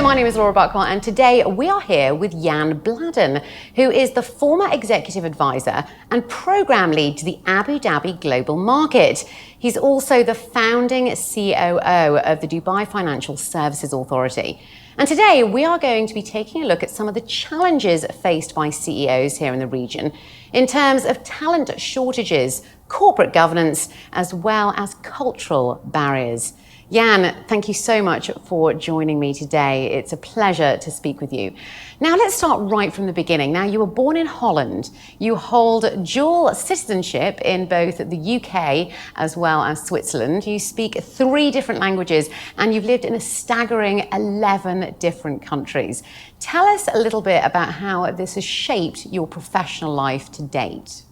my name is Laura Buckwell, and today we are here with Jan Bladen, who is the former executive advisor and program lead to the Abu Dhabi global market. He's also the founding COO of the Dubai Financial Services Authority. And today we are going to be taking a look at some of the challenges faced by CEOs here in the region in terms of talent shortages, corporate governance, as well as cultural barriers. Jan, thank you so much for joining me today. It's a pleasure to speak with you. Now, let's start right from the beginning. Now, you were born in Holland. You hold dual citizenship in both the UK as well as Switzerland. You speak 3 different languages, and you've lived in a staggering 11 different countries. Tell us a little bit about how this has shaped your professional life to date.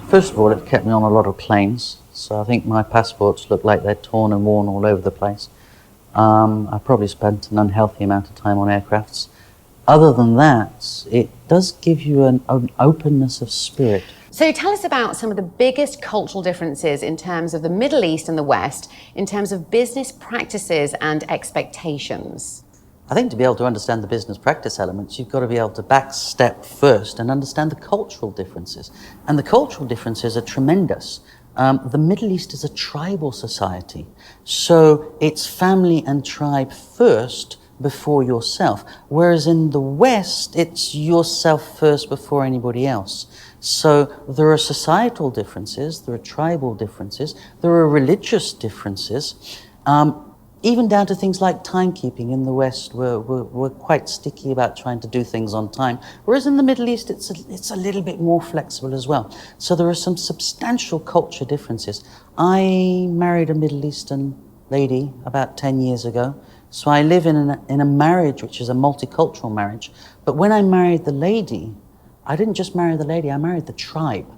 First of all, it kept me on a lot of planes. So I think my passports look like they're torn and worn all over the place. I probably spent an unhealthy amount of time on aircrafts. Other than that, it does give you an openness of spirit. So tell us about some of the biggest cultural differences in terms of the Middle East and the West, in terms of business practices and expectations. I think to be able to understand the business practice elements, you've got to be able to backstep first and understand the cultural differences. And the cultural differences are tremendous. The Middle East is a tribal society, so it's family and tribe first before yourself, whereas in the West, it's yourself first before anybody else. So there are societal differences, there are tribal differences, there are religious differences, even down to things like timekeeping. In the West, we're quite sticky about trying to do things on time, whereas in the Middle East, it's a little bit more flexible as well. So there are some substantial culture differences. I married a Middle Eastern lady about 10 years ago, so I live in a marriage which is a multicultural marriage. But when I married the lady, I didn't just marry the lady, I married the tribe.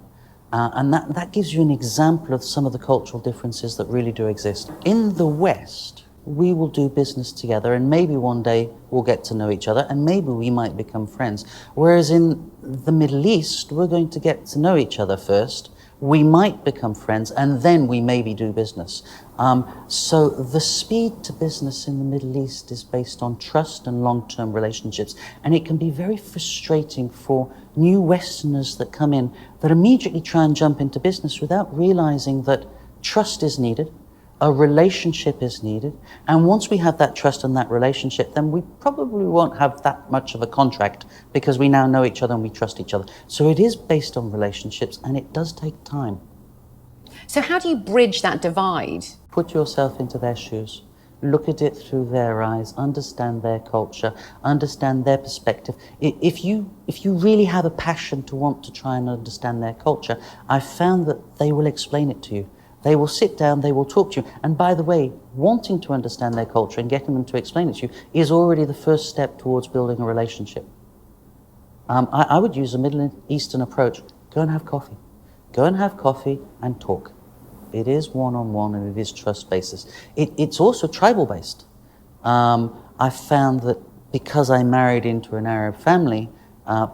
And that gives you an example of some of the cultural differences that really do exist. In the West, we will do business together, and maybe one day we'll get to know each other, and maybe we might become friends. Whereas in the Middle East, we're going to get to know each other first, we might become friends, and then we maybe do business. So the speed to business in the Middle East is based on trust and long-term relationships, and it can be very frustrating for new Westerners that come in that immediately try and jump into business without realizing that trust is needed, a relationship is needed, and once we have that trust and that relationship, then we probably won't have that much of a contract because we now know each other and we trust each other. So it is based on relationships, and it does take time. So how do you bridge that divide? Put yourself into their shoes, look at it through their eyes, understand their culture, understand their perspective. If you really have a passion to want to try and understand their culture, I've found that they will explain it to you. They will sit down, they will talk to you. And by the way, wanting to understand their culture and getting them to explain it to you is already the first step towards building a relationship. I would use a Middle Eastern approach. Go and have coffee. Go and have coffee and talk. It is one-on-one and it is trust-based. It's also tribal-based. I found that because I married into an Arab family,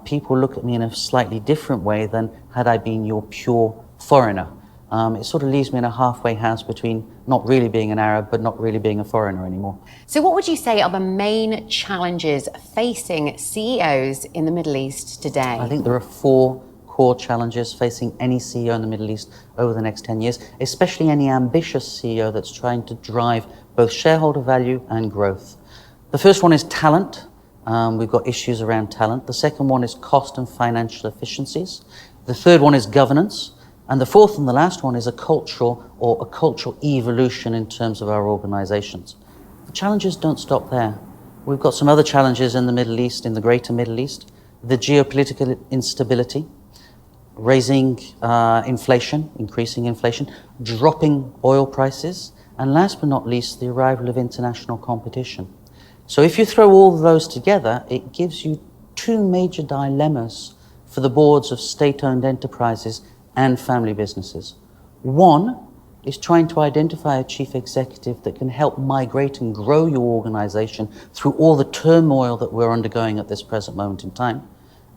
people look at me in a slightly different way than had I been your pure foreigner. It sort of leaves me in a halfway house between not really being an Arab but not really being a foreigner anymore. So what would you say are the main challenges facing CEOs in the Middle East today? I think there are 4 core challenges facing any CEO in the Middle East over the next 10 years, especially any ambitious CEO that's trying to drive both shareholder value and growth. The first one is talent. We've got issues around talent. The second one is cost and financial efficiencies. The third one is governance. And the fourth and the last one is a cultural evolution in terms of our organizations. The challenges don't stop there. We've got some other challenges in the Middle East, in the greater Middle East. The geopolitical instability, raising inflation, increasing inflation, dropping oil prices, and last but not least, the arrival of international competition. So if you throw all of those together, it gives you 2 major dilemmas for the boards of state-owned enterprises and family businesses. One is trying to identify a chief executive that can help migrate and grow your organization through all the turmoil that we're undergoing at this present moment in time.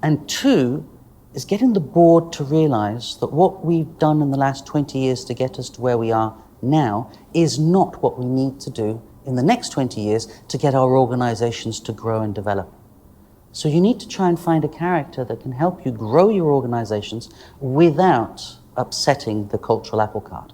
And 2 is getting the board to realize that what we've done in the last 20 years to get us to where we are now is not what we need to do in the next 20 years to get our organizations to grow and develop. So you need to try and find a character that can help you grow your organizations without upsetting the cultural apple cart.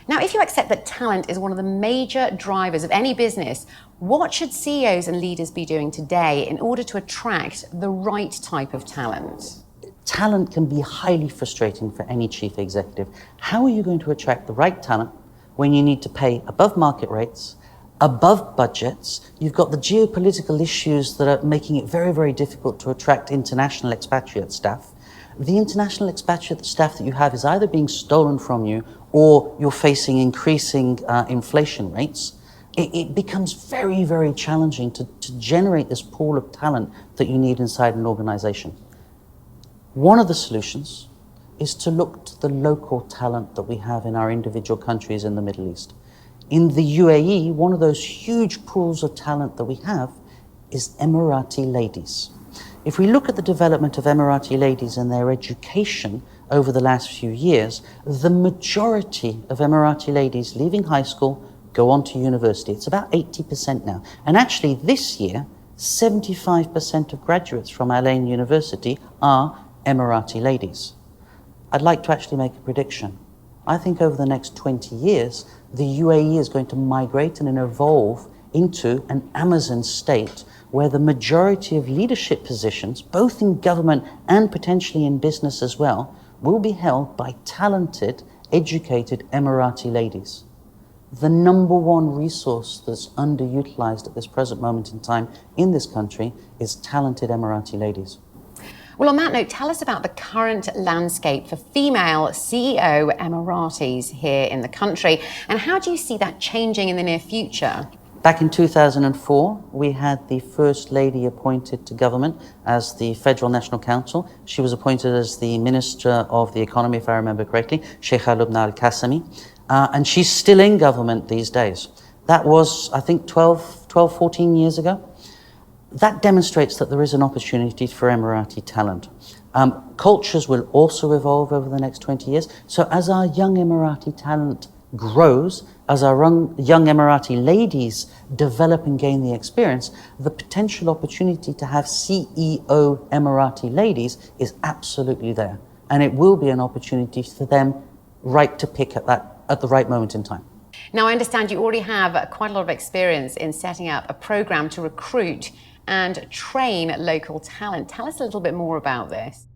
Now, if you accept that talent is one of the major drivers of any business, what should CEOs and leaders be doing today in order to attract the right type of talent? Talent can be highly frustrating for any chief executive. How are you going to attract the right talent when you need to pay above market rates, above budgets? You've got the geopolitical issues that are making it very, very difficult to attract international expatriate staff. The international expatriate staff that you have is either being stolen from you or you're facing increasing inflation rates. It becomes very, very challenging to generate this pool of talent that you need inside an organization. One of the solutions is to look to the local talent that we have in our individual countries in the Middle East. In the UAE, one of those huge pools of talent that we have is Emirati ladies. If we look at the development of Emirati ladies and their education over the last few years, the majority of Emirati ladies leaving high school go on to university. It's about 80% now. And actually this year, 75% of graduates from Al Ain University are Emirati ladies. I'd like to actually make a prediction. I think over the next 20 years, the UAE is going to migrate and evolve into an Amazon state where the majority of leadership positions, both in government and potentially in business as well, will be held by talented, educated Emirati ladies. The number one resource that's underutilized at this present moment in time in this country is talented Emirati ladies. Well, on that note, tell us about the current landscape for female CEO Emiratis here in the country, and how do you see that changing in the near future? Back in 2004, we had the first lady appointed to government as the Federal National Council. She was appointed as the Minister of the Economy, if I remember correctly, Sheikha Lubna Al-Qasimi, and she's still in government these days. That was, I think, 14 years ago. That demonstrates that there is an opportunity for Emirati talent. Cultures will also evolve over the next 20 years. So as our young Emirati talent grows, as our young Emirati ladies develop and gain the experience, the potential opportunity to have CEO Emirati ladies is absolutely there. And it will be an opportunity for them right to pick at the right moment in time. Now, I understand you already have quite a lot of experience in setting up a program to recruit and train local talent. Tell us a little bit more about this.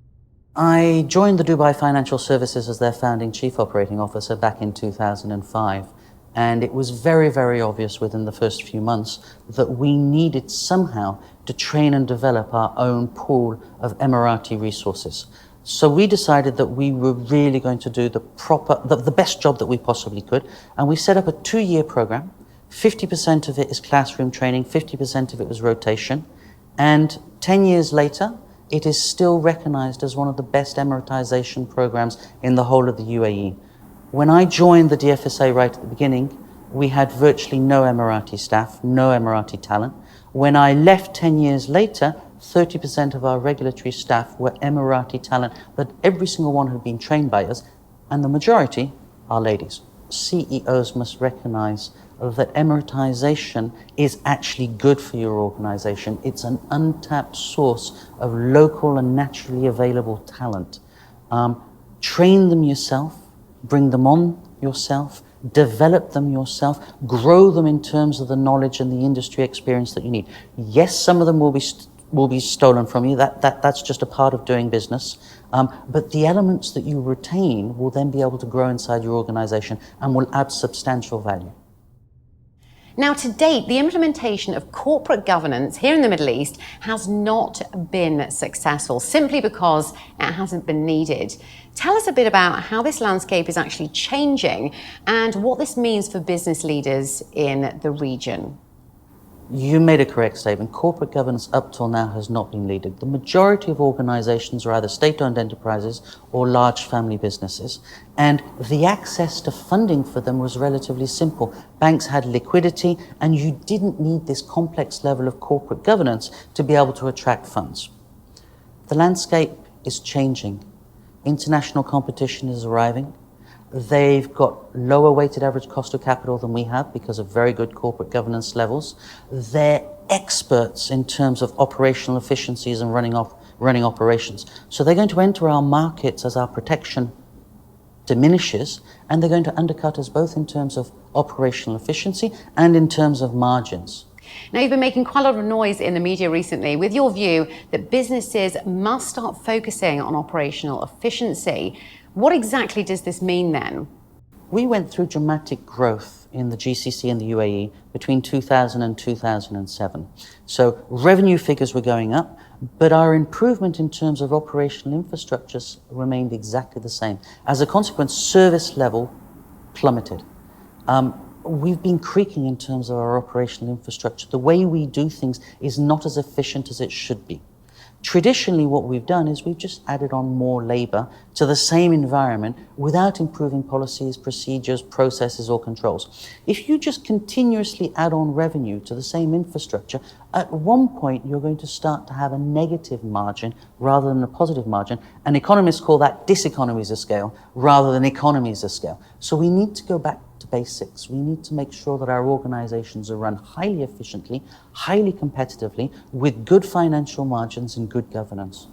I joined the Dubai Financial Services as their founding chief operating officer back in 2005. And it was very, very obvious within the first few months that we needed somehow to train and develop our own pool of Emirati resources. So we decided that we were really going to do the best job that we possibly could. And we set up a 2-year program. 50% of it is classroom training, 50% of it was rotation. And 10 years later, it is still recognized as one of the best Emiratization programs in the whole of the UAE. When I joined the DFSA right at the beginning, we had virtually no Emirati staff, no Emirati talent. When I left 10 years later, 30% of our regulatory staff were Emirati talent, that every single one had been trained by us, and the majority are ladies. CEOs must recognize that Emiratization is actually good for your organization. It's an untapped source of local and naturally available talent. Train them yourself, bring them on yourself, develop them yourself, grow them in terms of the knowledge and the industry experience that you need. Yes, some of them will be stolen from you. That's just a part of doing business. But the elements that you retain will then be able to grow inside your organization and will add substantial value. Now, to date, the implementation of corporate governance here in the Middle East has not been successful, simply because it hasn't been needed. Tell us a bit about how this landscape is actually changing and what this means for business leaders in the region. You made a correct statement. Corporate governance up till now has not been needed. The majority of organizations are either state-owned enterprises or large family businesses, and the access to funding for them was relatively simple. Banks had liquidity, and you didn't need this complex level of corporate governance to be able to attract funds. The landscape is changing. International competition is arriving. They've got lower weighted average cost of capital than we have because of very good corporate governance levels. They're experts in terms of operational efficiencies and running operations. So they're going to enter our markets as our protection diminishes, and they're going to undercut us both in terms of operational efficiency and in terms of margins. Now, you've been making quite a lot of noise in the media recently with your view that businesses must start focusing on operational efficiency. What exactly does this mean then? We went through dramatic growth in the GCC and the UAE between 2000 and 2007. So revenue figures were going up, but our improvement in terms of operational infrastructures remained exactly the same. As a consequence, service level plummeted. We've been creaking in terms of our operational infrastructure. The way we do things is not as efficient as it should be. Traditionally, what we've done is we've just added on more labor to the same environment without improving policies, procedures, processes, or controls. If you just continuously add on revenue to the same infrastructure, at one point you're going to start to have a negative margin rather than a positive margin, and economists call that diseconomies of scale rather than economies of scale. So we need to go back to basics. We need to make sure that our organizations are run highly efficiently, highly competitively, with good financial margins and good governance.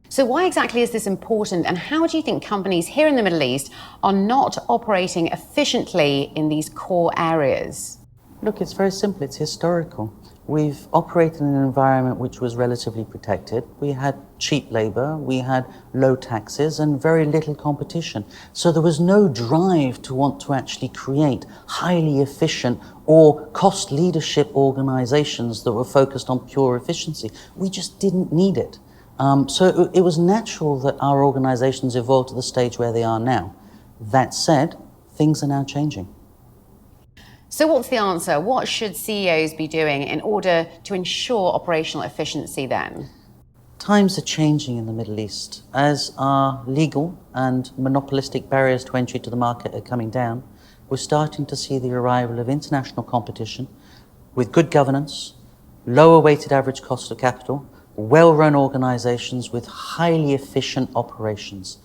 So why exactly is this important, and how do you think companies here in the Middle East are not operating efficiently in these core areas? Look, it's very simple. It's historical. We've operated in an environment which was relatively protected. We had cheap labor, we had low taxes, and very little competition. So there was no drive to want to actually create highly efficient or cost leadership organizations that were focused on pure efficiency. We just didn't need it. So it was natural that our organizations evolved to the stage where they are now. That said, things are now changing. So what's the answer? What should CEOs be doing in order to ensure operational efficiency then? Times are changing in the Middle East. As our legal and monopolistic barriers to entry to the market are coming down, we're starting to see the arrival of international competition with good governance, lower weighted average cost of capital, well-run organizations with highly efficient operations.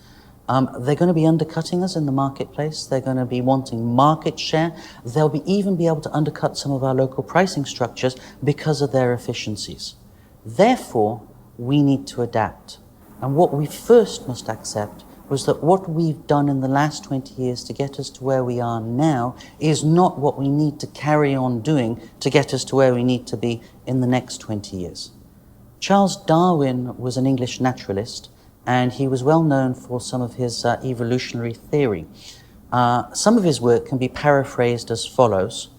They're going to be undercutting us in the marketplace. They're going to be wanting market share. They'll even be able to undercut some of our local pricing structures because of their efficiencies. Therefore, we need to adapt. And what we first must accept was that what we've done in the last 20 years to get us to where we are now is not what we need to carry on doing to get us to where we need to be in the next 20 years. Charles Darwin was an English naturalist, and he was well known for some of his evolutionary theory. Some of his work can be paraphrased as follows.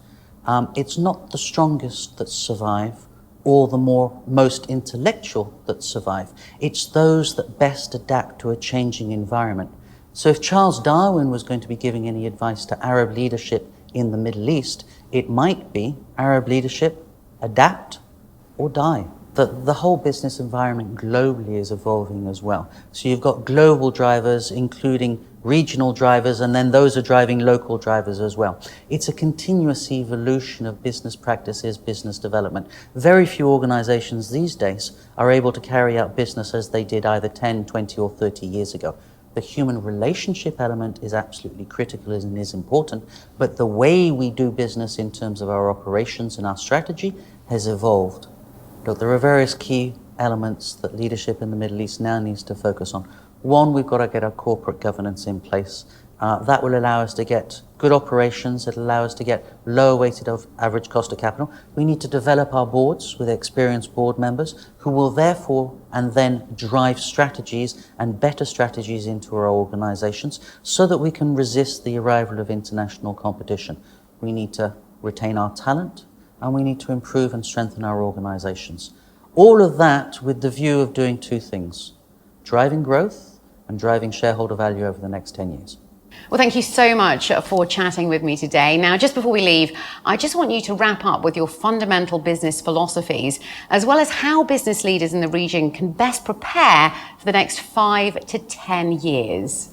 It's not the strongest that survive or the most intellectual that survive. It's those that best adapt to a changing environment. So if Charles Darwin was going to be giving any advice to Arab leadership in the Middle East, it might be Arab leadership, adapt or die. The whole business environment globally is evolving as well. So you've got global drivers, including regional drivers, and then those are driving local drivers as well. It's a continuous evolution of business practices, business development. Very few organizations these days are able to carry out business as they did either 10, 20, or 30 years ago. The human relationship element is absolutely critical and is important, but the way we do business in terms of our operations and our strategy has evolved. Look, there are various key elements that leadership in the Middle East now needs to focus on. One, we've got to get our corporate governance in place. That will allow us to get good operations. It'll allow us to get lower weighted average cost of capital. We need to develop our boards with experienced board members who will therefore and then drive strategies and better strategies into our organizations so that we can resist the arrival of international competition. We need to retain our talent, and we need to improve and strengthen our organizations. All of that with the view of doing two things: driving growth and driving shareholder value over the next 10 years. Well, thank you so much for chatting with me today. Now, just before we leave, I just want you to wrap up with your fundamental business philosophies, as well as how business leaders in the region can best prepare for the next 5 to 10 years.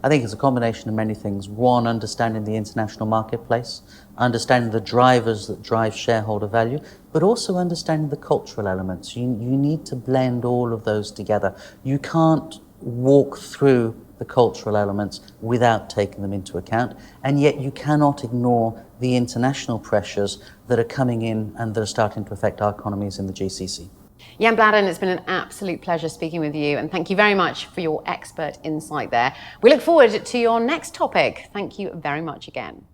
I think it's a combination of many things. One, understanding the international marketplace, understanding the drivers that drive shareholder value, but also understanding the cultural elements. You need to blend all of those together. You can't walk through the the cultural elements without taking them into account. And yet you cannot ignore the international pressures that are coming in and that are starting to affect our economies in the GCC. Jan Bladen, it's been an absolute pleasure speaking with you, and thank you very much for your expert insight there. We look forward to your next topic. Thank you very much again.